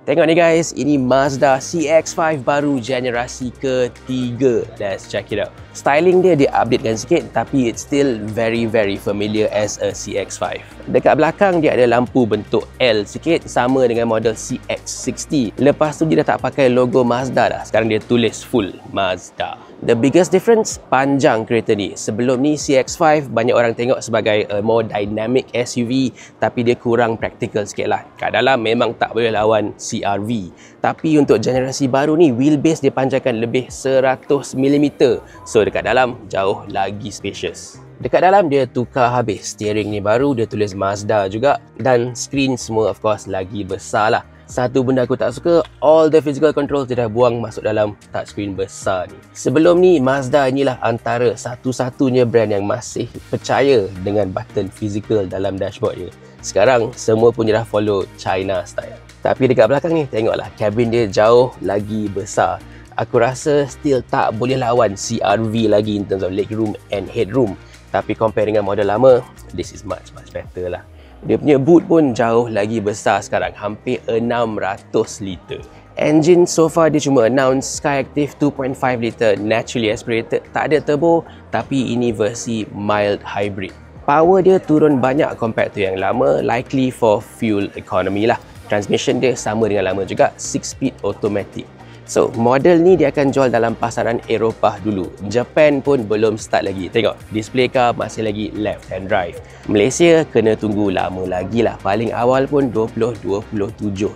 Tengok ni guys, ini Mazda CX-5 baru generasi ketiga. Let's check it out. Styling dia updatekan sikit tapi it's still very familiar as a CX-5. Dekat belakang dia ada lampu bentuk L sikit, sama dengan model CX-60. Lepas tu dia dah tak pakai logo Mazda dah. Sekarang dia tulis full Mazda. The biggest difference, panjang kereta ni. Sebelum ni CX-5 banyak orang tengok sebagai a more dynamic SUV, tapi dia kurang practical sikit lah. Kat dalam memang tak boleh lawan CR-V. Tapi untuk generasi baru ni, wheelbase dia panjangkan lebih 100mm. So dekat dalam jauh lagi spacious. Dekat dalam dia tukar habis. Steering ni baru, dia tulis Mazda juga. Dan screen semua of course lagi besar lah. Satu benda aku tak suka, all the physical controls dia dah buang masuk dalam touchscreen besar ni. Sebelum ni, Mazda inilah antara satu-satunya brand yang masih percaya dengan button physical dalam dashboard dia. Sekarang, semua pun dah follow China style. Tapi dekat belakang ni, tengoklah, cabin dia jauh lagi besar. Aku rasa still tak boleh lawan CR-V lagi in terms of legroom and headroom. Tapi compare dengan model lama, this is much better lah. Dia punya boot pun jauh lagi besar sekarang, hampir 600 liter. Engine so far dia cuma announce Skyactiv 2.5 liter naturally aspirated, tak ada turbo, tapi ini versi mild hybrid. Power dia turun banyak compare to yang lama, likely for fuel economy lah. Transmission dia sama dengan lama juga, 6-speed automatic. So, model ni dia akan jual dalam pasaran Eropah dulu. Japan pun belum start lagi. Tengok, display car masih lagi left hand drive. Malaysia kena tunggu lama lagi lah. Paling awal pun 2027 je.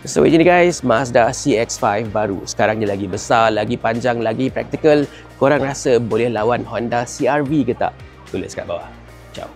So, ini guys, Mazda CX-5 baru. Sekarang dia lagi besar, lagi panjang, lagi practical. Korang rasa boleh lawan Honda CR-V ke tak? Tulis kat bawah. Ciao.